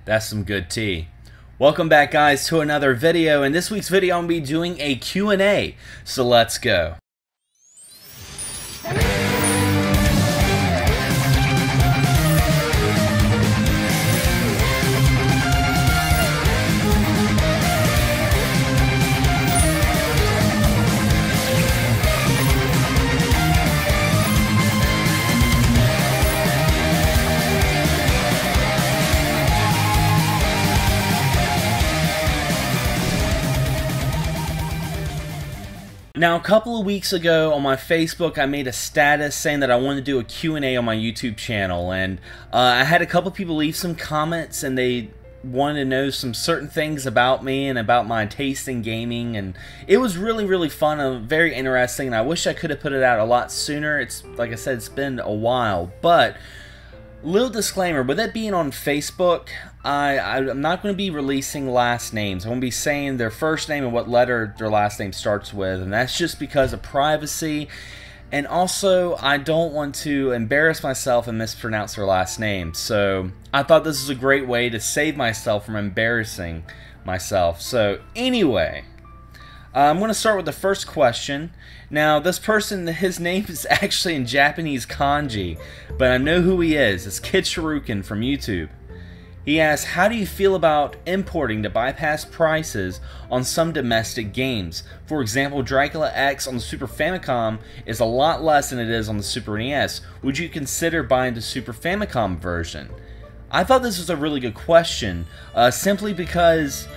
That's some good tea. Welcome back, guys, to another video. In this week's video, I'm going to be doing a Q&A, so let's go. Now, a couple of weeks ago on my Facebook, I made a status saying that I wanted to do a Q&A on my YouTube channel, and I had a couple people leave some comments, and they wanted to know some certain things about me and about my taste in gaming, and it was really fun and very interesting, and I wish I could have put it out a lot sooner. It's, like I said, it's been a while, but little disclaimer, with it being on Facebook, I'm not going to be releasing last names. I'm going to be saying their first name and what letter their last name starts with, and that's just because of privacy, and also I don't want to embarrass myself and mispronounce their last name, so I thought this was a great way to save myself from embarrassing myself. So anyway, I'm going to start with the first question. Now, this person, his name is actually in Japanese kanji, but I know who he is. It's Kid Shuriken from YouTube. He asks, how do you feel about importing to bypass prices on some domestic games? For example, Dracula X on the Super Famicom is a lot less than it is on the Super NES. Would you consider buying the Super Famicom version? I thought this was a really good question, simply because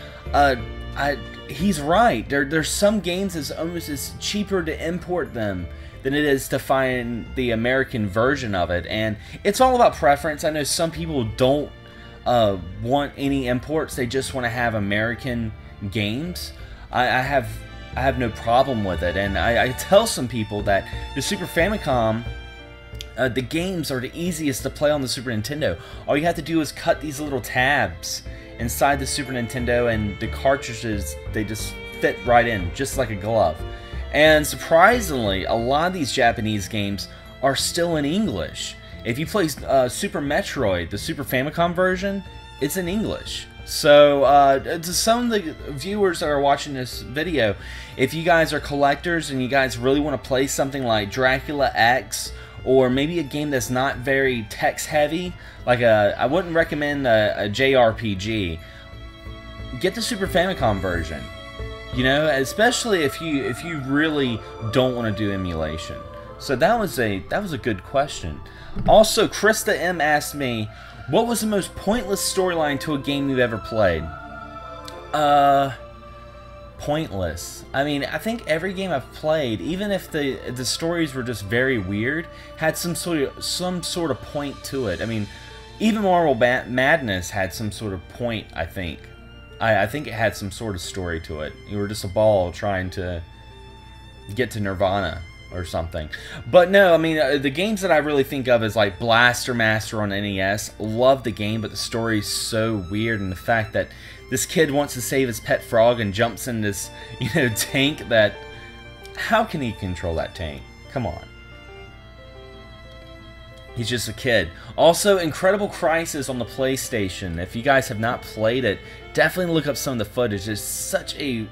he's right. There's some games that's almost as cheaper to import them than it is to find the American version of it, and it's all about preference. I know some people don't want any imports; they just want to have American games. I have no problem with it, and I tell some people that the Super Famicom, the games are the easiest to play on the Super Nintendo. All you have to do is cut these little tabs inside the Super Nintendo, and the cartridges, they just fit right in, just like a glove. And surprisingly, a lot of these Japanese games are still in English. If you play Super Metroid, the Super Famicom version, it's in English. So, to some of the viewers that are watching this video, if you guys are collectors and you guys really want to play something like Dracula X, or maybe a game that's not very text heavy, like I wouldn't recommend a JRPG, get the Super Famicom version. You know, especially if you really don't want to do emulation. So that was a good question. Also, Krista M asked me, what was the most pointless storyline to a game you've ever played? Pointless. I mean, I think every game I've played, even if the stories were just very weird, had some sort of point to it. I mean, even Marvel Madness had some sort of point, I think. I think it had some sort of story to it. You were just a ball trying to get to Nirvana or something. But no, I mean, the games that I really think of is like Blaster Master on NES. Love the game, but the story's so weird, and the fact that this kid wants to save his pet frog and jumps in this, tank that... How can he control that tank? Come on. He's just a kid. Also, Incredible Crisis on the PlayStation. If you guys have not played it, definitely look up some of the footage. It's such a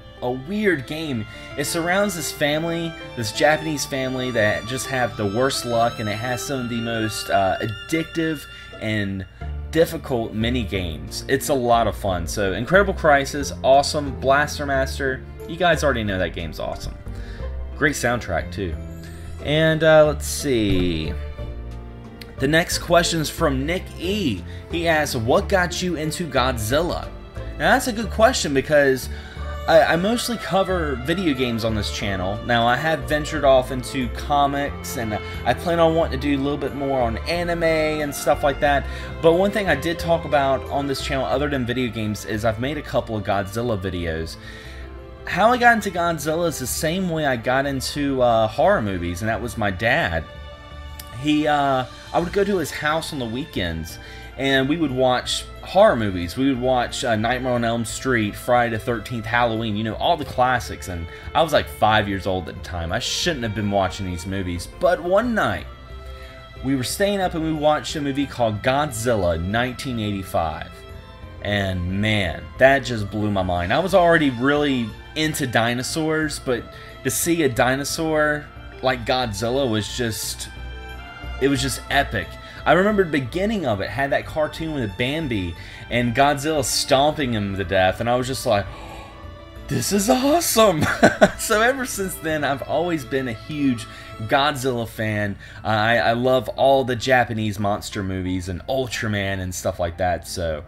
weird game. It surrounds this family, this Japanese family that just have the worst luck, and it has some of the most addictive and difficult mini games. It's a lot of fun. So Incredible Crisis, awesome. Blaster Master, you guys already know that game's awesome. Great soundtrack too. And let's see. The next question is from Nick E. He asks, what got you into Godzilla? Now that's a good question, because I mostly cover video games on this channel. Now, I have ventured off into comics, and I plan on wanting to do a little bit more on anime and stuff like that. But one thing I did talk about on this channel, other than video games, is I've made a couple of Godzilla videos. How I got into Godzilla is the same way I got into horror movies, and that was my dad. I would go to his house on the weekends, and we would watch horror movies. We would watch Nightmare on Elm Street, Friday the 13th, Halloween, all the classics, and I was like 5 years old at the time. I shouldn't have been watching these movies, but one night, we were staying up and we watched a movie called Godzilla 1985. And man, that just blew my mind. I was already really into dinosaurs, but to see a dinosaur like Godzilla was just, it was just epic. I remember the beginning of it had that cartoon with Bambi and Godzilla stomping him to death, and I was just like, this is awesome. So ever since then, I've always been a huge Godzilla fan. I love all the Japanese monster movies and Ultraman and stuff like that, so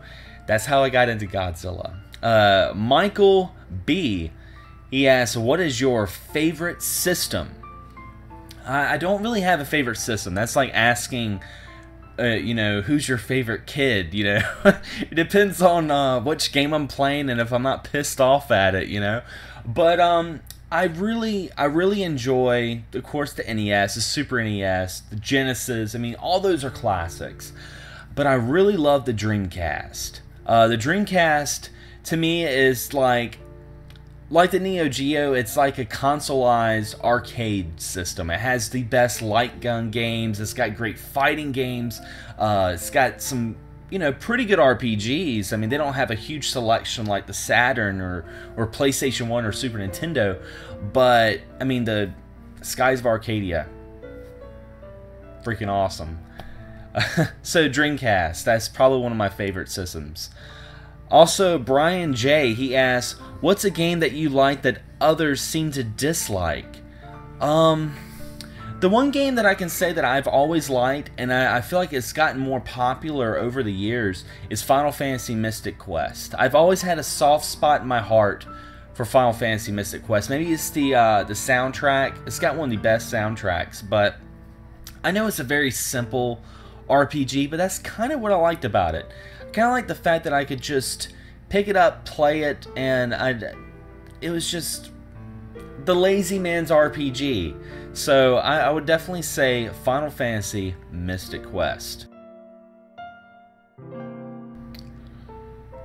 that's how I got into Godzilla. Michael B, he asks, what is your favorite system? I don't really have a favorite system. That's like asking, you know, who's your favorite kid, you know? It depends on which game I'm playing and if I'm not pissed off at it, you know? But I really enjoy, of course, the NES, the Super NES, the Genesis. I mean, all those are classics. But I really love the Dreamcast. The Dreamcast, to me, is like the Neo Geo. It's like a consoleized arcade system. It has the best light gun games. It's got great fighting games. It's got some, you know, pretty good RPGs. I mean, they don't have a huge selection like the Saturn or PlayStation 1 or Super Nintendo. But, I mean, the Skies of Arcadia, freaking awesome. So Dreamcast, that's probably one of my favorite systems. Also, Brian J, he asks, what's a game that you like that others seem to dislike? The one game that I can say that I've always liked, and I feel like it's gotten more popular over the years, is Final Fantasy Mystic Quest. I've always had a soft spot in my heart for Final Fantasy Mystic Quest. Maybe it's the soundtrack. It's got one of the best soundtracks, but I know it's a very simple RPG, but that's kind of what I liked about it. I kind of like the fact that I could just pick it up, play it, and it was just the lazy man's RPG. So I would definitely say Final Fantasy Mystic Quest.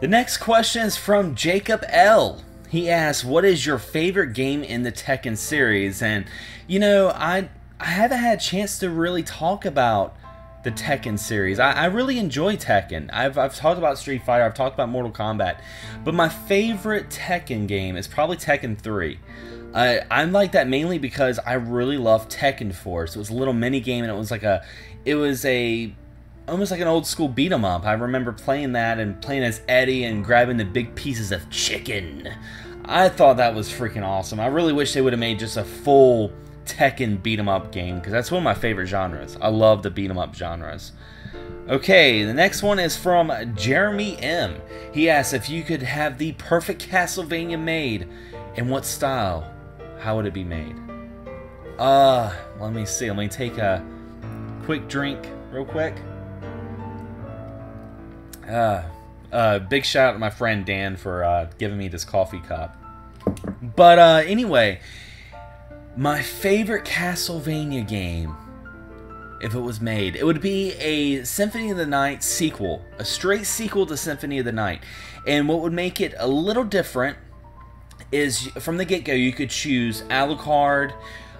The next question is from Jacob L. He asks, what is your favorite game in the Tekken series? And, you know, I haven't had a chance to really talk about the Tekken series. I really enjoy Tekken. I've talked about Street Fighter, I've talked about Mortal Kombat, but my favorite Tekken game is probably Tekken 3. I'm like that mainly because I really love Tekken Force. It was a little mini game, and it was almost like an old school beat 'em up. I remember playing that and playing as Eddie and grabbing the big pieces of chicken. I thought that was freaking awesome. I really wish they would have made just a full Tekken beat 'em up game, because that's one of my favorite genres. I love the beat 'em up genres. Okay, the next one is from Jeremy M. He asks, if you could have the perfect Castlevania made, in what style, how would it be made? Let me see. Let me take a quick drink real quick. Big shout out to my friend Dan for giving me this coffee cup. But anyway, my favorite Castlevania game, if it was made, it would be a Symphony of the Night sequel. A straight sequel to Symphony of the Night. And what would make it a little different is, from the get-go, you could choose Alucard,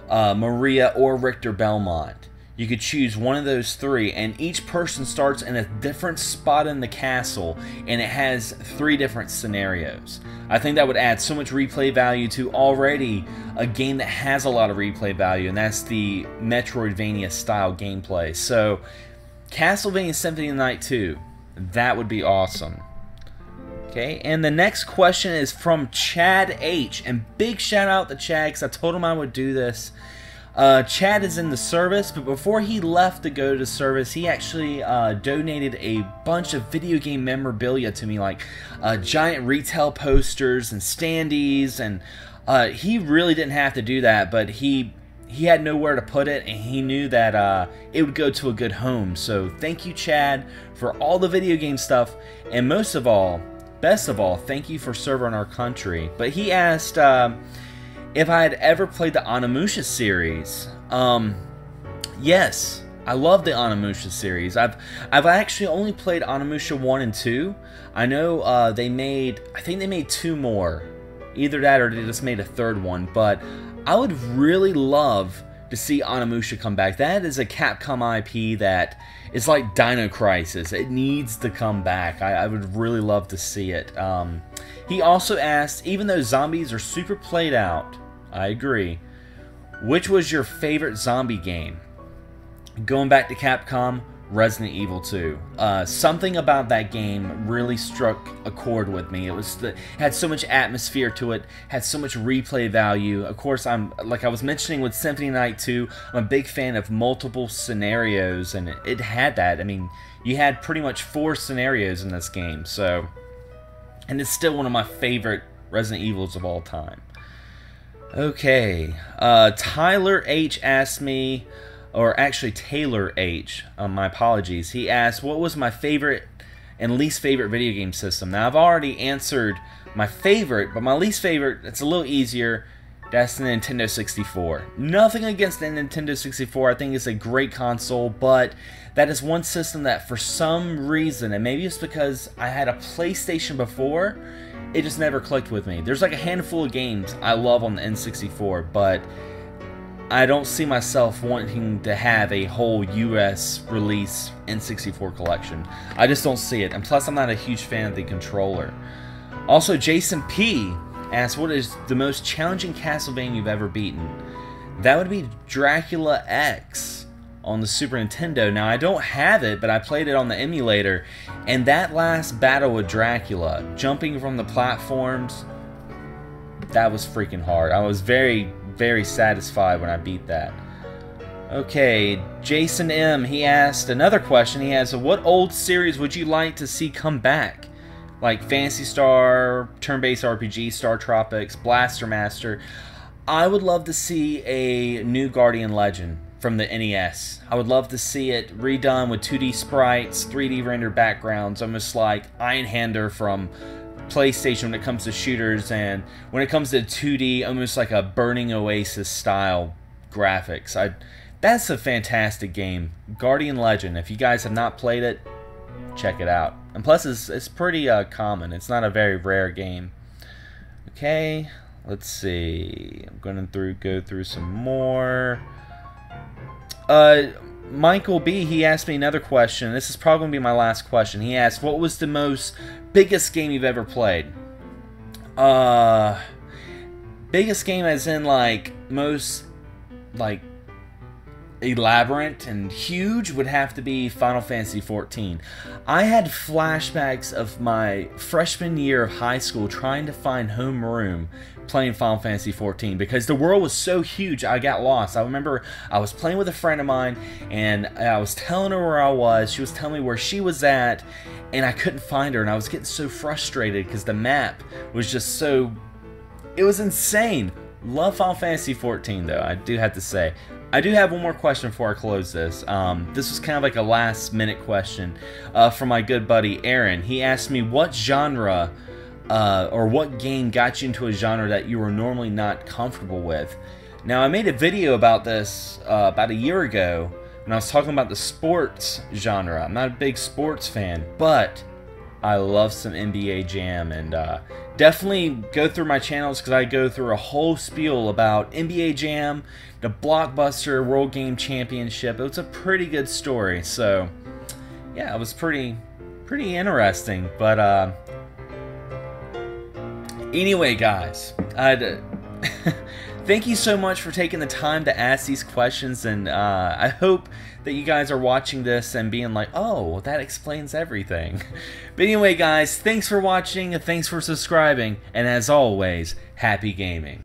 Maria, or Richter Belmont. You could choose one of those three, and each person starts in a different spot in the castle, and it has 3 different scenarios. I think that would add so much replay value to already a game that has a lot of replay value, and that's the Metroidvania style gameplay. So, Castlevania Symphony of the Night 2, that would be awesome. Okay, and the next question is from Chad H, and big shout out to Chad, because I told him I would do this. Chad is in the service, but before he left to go to service, he actually donated a bunch of video game memorabilia to me, like giant retail posters and standees, and he really didn't have to do that, but he had nowhere to put it, and he knew that it would go to a good home. So thank you, Chad, for all the video game stuff, and most of all, best of all, thank you for serving our country. But he asked if I had ever played the Onimusha series. Yes, I love the Onimusha series. I've actually only played Onimusha 1 and 2. I know I think they made 2 more. Either that or they just made a 3rd one. But I would really love to see Onimusha come back. That is a Capcom IP that is like Dino Crisis. It needs to come back. I would really love to see it. He also asked, even though zombies are super played out, I agree, which was your favorite zombie game? Going back to Capcom, Resident Evil 2. Something about that game really struck a chord with me. It had so much atmosphere to it, had so much replay value. Of course, like I was mentioning with Symphony Night 2, I'm a big fan of multiple scenarios, and it had that. I mean, you had pretty much 4 scenarios in this game, so, and it's still one of my favorite Resident Evils of all time. Okay, Tyler H asked me, or actually Taylor H, my apologies, he asked, what was my favorite and least favorite video game system? Now, I've already answered my favorite, but my least favorite, it's a little easier, that's the Nintendo 64. Nothing against the Nintendo 64, I think it's a great console, but that is one system that for some reason, and maybe it's because I had a PlayStation before, it just never clicked with me. There's like a handful of games I love on the N64, but I don't see myself wanting to have a whole US release N64 collection. I just don't see it. And plus, I'm not a huge fan of the controller. Also, Jason P asked, what is the most challenging Castlevania you've ever beaten? That would be Dracula X on the Super Nintendo. Now, I don't have it, but I played it on the emulator. And that last battle with Dracula, jumping from the platforms, that was freaking hard. I was very satisfied when I beat that. Okay, Jason M, he asked another question. He asked, what old series would you like to see come back? Like Phantasy Star, turn-based RPG, Star Tropics, Blaster Master. I would love to see a new Guardian Legend from the NES. I would love to see it redone with 2D sprites, 3D rendered backgrounds, almost like Einhander from PlayStation when it comes to shooters, and when it comes to 2D, almost like a Burning Oasis style graphics. That's a fantastic game. Guardian Legend. If you guys have not played it, check it out. And plus, it's pretty common. It's not a very rare game. Okay, let's see. I'm going to go through some more. Michael B, he asked me another question. This is probably going to be my last question. He asked, what was the biggest game you've ever played? Biggest game as in, like, most, like, elaborate and huge would have to be Final Fantasy XIV. I had flashbacks of my freshman year of high school trying to find homeroom playing Final Fantasy XIV because the world was so huge I got lost. I remember I was playing with a friend of mine and I was telling her where I was, she was telling me where she was at, and I couldn't find her, and I was getting so frustrated because the map was just so, it was insane. Love Final Fantasy XIV though, I do have to say. I do have one more question before I close this. This was kind of like a last minute question from my good buddy Aaron. He asked me what genre or what game got you into a genre that you were normally not comfortable with. Now, I made a video about this about a year ago when I was talking about the sports genre. I'm not a big sports fan, but I love some NBA Jam, and definitely go through my channels because I go through a whole spiel about NBA Jam, the Blockbuster World Game Championship. It was a pretty good story, so yeah, it was pretty interesting. But anyway, guys, thank you so much for taking the time to ask these questions, and I hope that you guys are watching this and being like, oh, that explains everything. But anyway, guys, thanks for watching, and thanks for subscribing, and as always, happy gaming.